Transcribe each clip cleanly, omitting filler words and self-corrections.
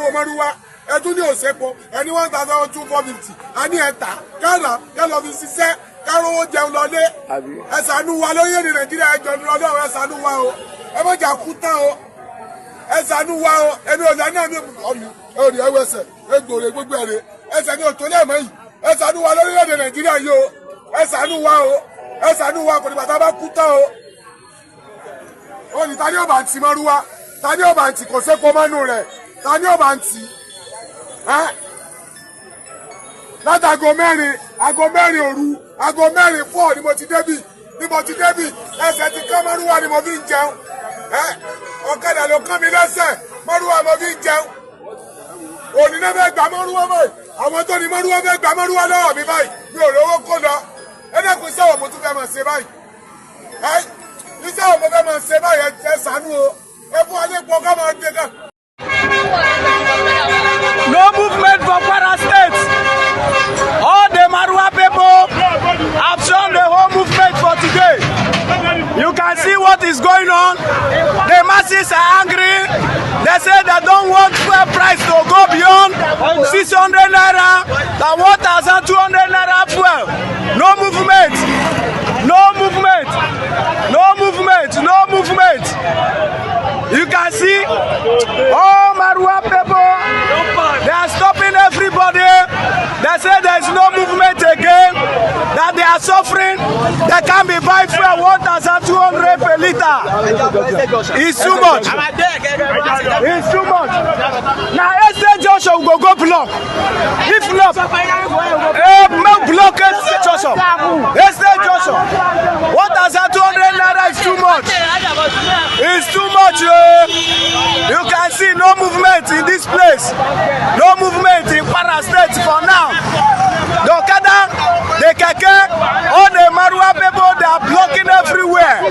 lọ́wọ́ mọ́rúwá ẹtún ní òṣèpọ̀ ẹni 1,250 a ní ẹ̀ta kẹ́lá kẹ́lọ́ fi ṣiṣẹ́ kárówó jẹun lọlé ẹ ṣàánú wa lórílẹ̀-èdè Nàìjíríà ẹjọ́ ní ọlọ́run ẹ ṣàánú wa o ẹ mọ̀jà kú tán o ẹ ṣàánú wa o ẹni ọ̀dà náà ní ọ̀rì ẹwẹsẹ̀ egbòrè gbogbo ẹ̀rẹ̀ ẹsẹ̀ ní òtó lẹ́ẹ̀mọ́ yìí ẹ ṣàánú wa lórílẹ̀-èdè Nàìjíríà yìí o ẹ ṣàánú wa o ẹ ṣàánú wa kò ní bàtà bá kú tán o. ó ní tani ọba ntì mọ́rúwá tani ọba ntì kò sẹ́kọ̀ọ́ mọ́nú rẹ̀ tani ọba ntì látago mẹ́rin òru aago mẹ́rin pọ̀ ni mo ti débì ẹsẹ̀ ti kán mọ́rúwá ni mo fi ń jẹun ọ̀kadà ló kán mi lẹ́sẹ̀ mọ́rúwá mo fi ń jẹun òní náà fẹ́ gbà mọ́rúwá báyìí àwọn tó ní mọ́rúwá fẹ́ gbà mọ́rúwá lọ́wọ́ mi báyìí mi ò lówó kó lọ ẹ̀dẹ́kun iṣẹ́ wo mo tún fẹ́ máa ṣe báyìí iṣẹ́ wo mo fẹ́ máa ṣe báyìí ẹ ṣàánú o ẹ fún wa ní ipò ká máa dé ká. No movement for Kwara State. All the Marwa people have shown the whole movement for today. You can see what is going on. The masses are angry. They say they don't want fuel price to go beyond 600 naira than 1,200 naira fuel. No movement. No movement. No movement. No movement. You can see all Marwa people, they are stopping everybody. They say there is no movement again, that they are suffering. They can't be buying fuel 1,200 per liter. It's too much. It's too much. Now, Estate Joshua will go block. If not, block Estate Joshua. Estate Joshua. 1,200 naira is too much. It's too much. You can see no movement in this place. No movement in Kwara State for now. The Okada, the Keke, all the Marwa people, they are blocking everywhere.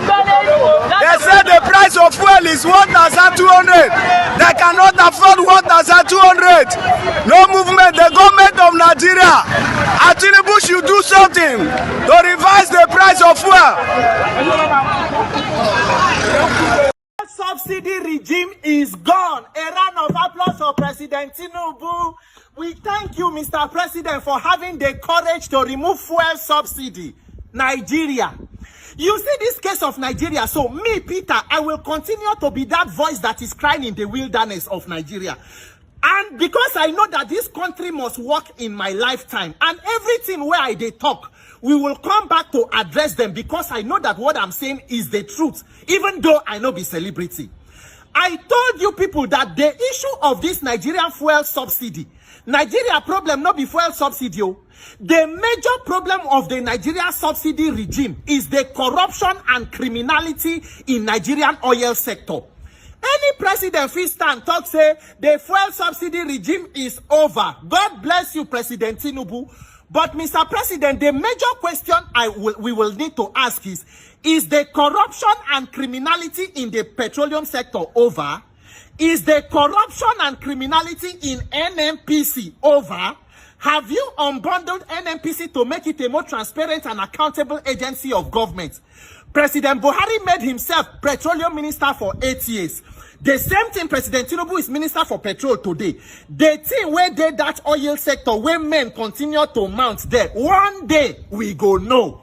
They say the price of fuel is 1,200. They cannot afford 1,200. No movement. The government of Nigeria, Tinubu should do something to revise the price of fuel. Subsidy regime is gone. A round of applause for President Tinubu. We thank you, Mr. President, for having the courage to remove fuel subsidy. Nigeria. You see this case of Nigeria. So me, Peter, I will continue to be that voice that is crying in the wilderness of Nigeria. And because I know that this country must work in my lifetime, and everything where I dey talk, we will come back to address them, because I know that what I'm saying is the truth, even though I know be celebrity. I told you people that the issue of this Nigerian fuel subsidy, Nigeria problem not be fuel subsidy. The major problem of the Nigeria subsidy regime is the corruption and criminality in Nigerian oil sector. Any president fit stand talk say the fuel subsidy regime is over. God bless you, President Tinubu. But Mr. President, the major question we will need to ask is the corruption and criminality in the petroleum sector over? Is the corruption and criminality in NNPC over? Have you unbundled NNPC to make it a more transparent and accountable agency of government? President Buhari made himself petroleum minister for 8 years. The same thing President Tinubu is minister for petrol today. The thing where they that oil sector, where men continue to mount there, one day we go know.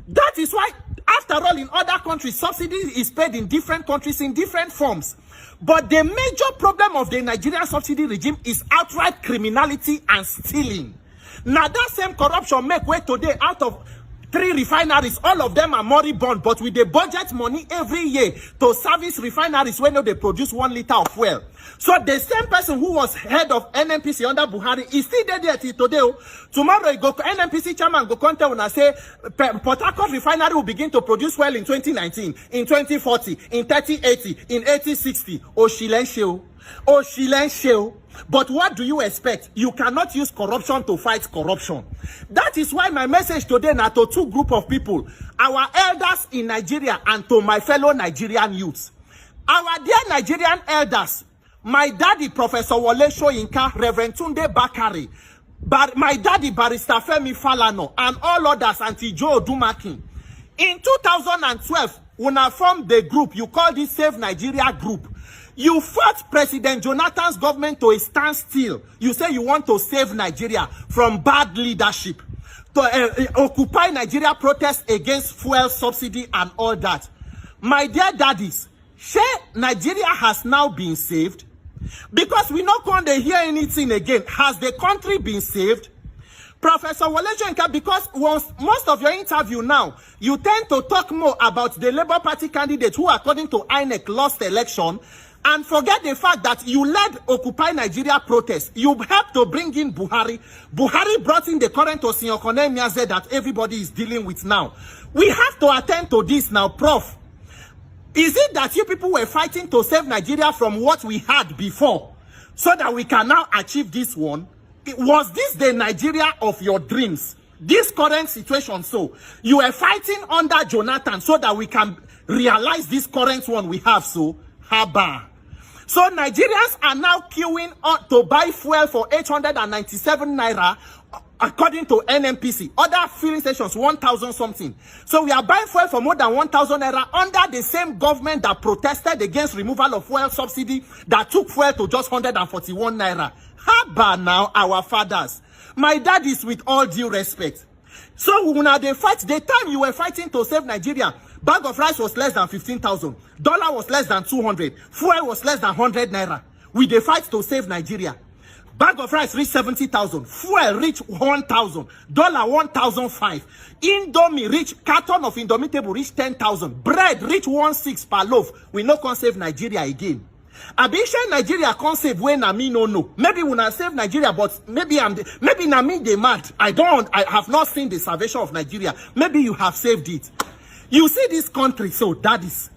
That is why, after all, in other countries, subsidy is paid in different countries in different forms. But the major problem of the Nigerian subsidy regime is outright criminality and stealing. Now that same corruption make way today out of 3 refineries, all of them are moribund, but with the budget money every year to service refineries when they produce 1 liter of fuel. So the same person who was head of NNPC under Buhari is still there till today. Tomorrow, NNPC chairman go come tell and say Port Harcourt refinery will begin to produce fuel in 2019, in 2040, in 3080, in 8060. Oshilenshe. But what do you expect? You cannot use corruption to fight corruption. That is why my message today now to 2 groups of people, our elders in Nigeria and to my fellow Nigerian youths. Our dear Nigerian elders, my daddy Professor Wole Soyinka, Reverend Tunde Bakari, my daddy Barrister Femi Falana, and all others, Auntie Joe Dumakin. In 2012, when I formed the group, you call this Save Nigeria group. You fought President Jonathan's government to a standstill. You say you want to save Nigeria from bad leadership, to occupy Nigeria protests against fuel subsidy and all that. My dear daddies, say Nigeria has now been saved? Because we not going to hear anything again. Has the country been saved? Professor Wolejoinka, because most of your interview now, you tend to talk more about the Labour Party candidate who, according to INEC, lost election, and forget the fact that you led Occupy Nigeria protests. You helped to bring in Buhari. Buhari brought in the current Osinyokone Miaze that everybody is dealing with now. We have to attend to this now, Prof. Is it that you people were fighting to save Nigeria from what we had before, so that we can now achieve this one? Was this the Nigeria of your dreams? This current situation, so you were fighting under Jonathan so that we can realize this current one we have, so haba. So Nigerians are now queuing to buy fuel for 897 naira, according to NNPC. Other filling stations, 1,000 something. So we are buying fuel for more than 1,000 naira under the same government that protested against removal of fuel subsidy, that took fuel to just 141 naira. Haba now, our fathers. My dad is, with all due respect. So when they fight, the time you were fighting to save Nigeria, bag of rice was less than 15,000. Dollar was less than 200. Fuel was less than 100 naira. We dey fight to save Nigeria. Bag of rice reached 70,000. Fuel reached 1,000. Dollar 1,005. Indomie reached, carton of Indomitable reached 10,000. Bread reached 1.6 per loaf. We no can save Nigeria again. Abisha Nigeria can't save when I mean no. Maybe when I save Nigeria, but maybe na me they mad. I have not seen the salvation of Nigeria. Maybe you have saved it. You see this country, so that is.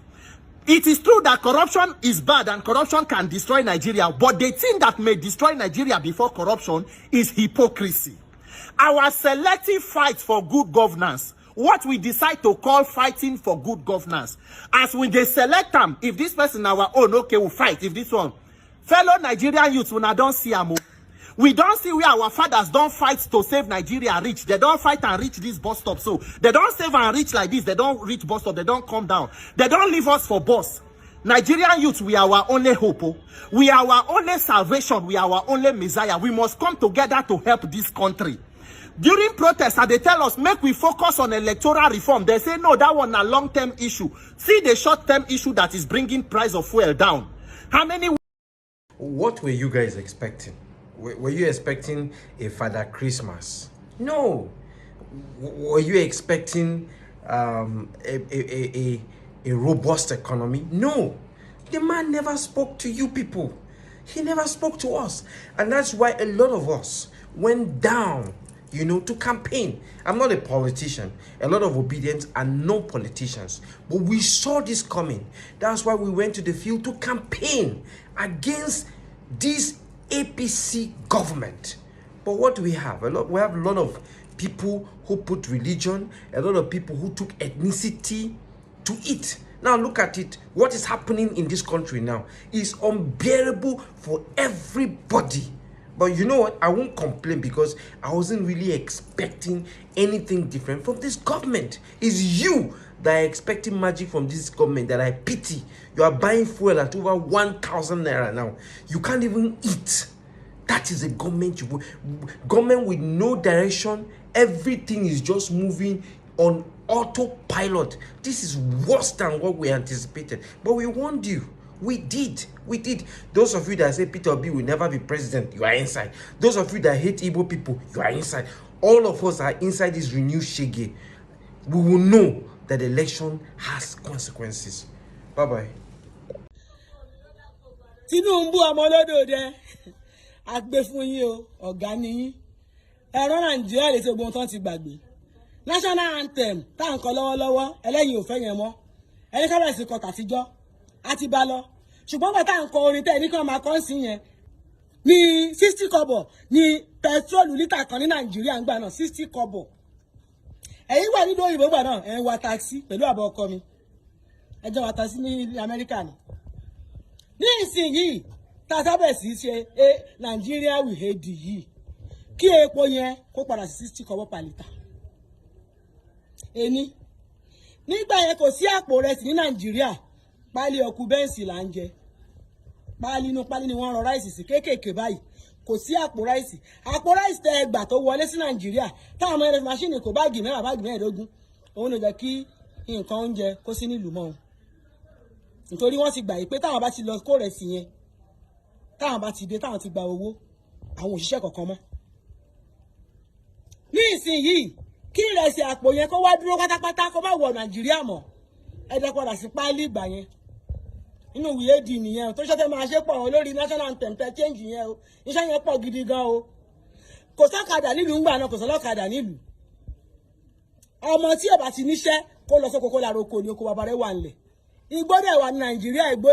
It is true that corruption is bad and corruption can destroy Nigeria, but the thing that may destroy Nigeria before corruption is hypocrisy. Our selective fight for good governance, what we decide to call fighting for good governance, as when they select them, if this person our own, okay, we'll fight. If this one, fellow Nigerian youths, when I don't see them, we don't see where our fathers don't fight to save Nigeria reach. They don't fight and reach this bus stop. So they don't save and reach like this. They don't reach bus stop. They don't come down. They don't leave us for bus. Nigerian youths, we are our only hope. We are our only salvation. We are our only Messiah. We must come together to help this country. During protests, they tell us, make we focus on electoral reform. They say, no, that one a long-term issue. See the short-term issue that is bringing price of fuel down. How many... What were you guys expecting? Were you expecting a Father Christmas? No. Were you expecting a robust economy? No. The man never spoke to you people. He never spoke to us. And that's why a lot of us went down, you know, to campaign. I'm not a politician. A lot of obedience are no politicians. But we saw this coming. That's why we went to the field to campaign against this APC government. But what do we have? We have a lot of people who put religion, a lot of people who took ethnicity to it. Now look at it. What is happening in this country now is unbearable for everybody. But you know what? I won't complain because I wasn't really expecting anything different from this government. It's you that are expecting magic from this government that I pity. You are buying fuel at over 1,000 naira now. You can't even eat. That is a government government with no direction. Everything is just moving on autopilot. This is worse than what we anticipated. But we warned you. We did. Those of you that say Peter Obi will never be president, you are inside. Those of you that hate Igbo people, you are inside. All of us are inside this renewed shege. We will know that the election has consequences. Bye-bye. Tinubu amolodo de agbe fún yín o ọ̀gá ni yín. Ẹ̀rọ Nàìjíríà lè ṣe gbọ́n tán ti gbàgbé. National anthem tá ń kọ lọ́wọ́lọ́wọ́ ẹlẹ́yin ò fẹ́ yẹn mọ́. Ẹni ká bẹ̀rẹ̀ sí kọ tàtijọ́ àti bá lọ. Ṣùgbọ́n bá tá ń kọ orin tẹ́ ní kan máa kọ́ sí yẹn. Ní 60 kobo ní petrol lítà kan ní Nàìjíríà ń gbà náà 60 kobo. Ẹ̀yin wà nínú òyìnbó gbà náà ẹ̀ ń wa taxi pẹ̀lú àbọ̀ ọkọ mi. Ẹ jẹ́ wa taxi ní Amẹ́ríkà ni. Ní ìsinyìí tá a sábẹ̀ sí ṣe Nigeria we hate the yìí kí epo yẹn kó padà sí 60 kobo per litre. Ení nígbà yẹn kò sí àpò rẹ̀ sí ní Nàìjíríà pálí ọkù bẹ́ǹsì là ń jẹ. páálí inú páálí ni wọ́n rọ ráìsì sí kéékèèké báyìí kò sí àpò ráìsì tẹ ẹgbà tó wọlé sí Nàìjíríà táwọn ọmọ ẹrẹ máṣíìnì kò báàgì mẹ́wàá báàgì mẹ́ẹ̀ẹ́dógún òun ló jẹ́ kí nǹkan oúnjẹ kó sí nílùú mọ́ nítorí wọ́n ti gbà yìí pé táwọn bá ti lọ kó rẹ̀ sí yẹn táwọn bá ti dé táwọn ti gba owó àwọn òṣìṣẹ́ kankan mọ́ ní ìsinyìí kí ìrẹsì àpò yẹn kó wá dúró pátápátá kó má wọ Nàìjíríà mọ́ ẹ̀dẹ̀ padà sí páálí ìgbà yẹn inú ìwé di nìyẹn tó ṣẹ́fẹ́ máa ṣe pọ̀ olórí national anthem tẹ change yẹn o iṣẹ́ yẹn pọ̀ gidi gan o kò sọ́kadà nílùú ńgbà náà kò sọ́lọ́kadà nílùú ọmọ tí ò bá ti níṣẹ́ kó lọ sóko kó la roko ní oko bàbá rẹ̀ wà nílẹ̀ igbó dẹ̀ wà ní Nàìjíríà igbó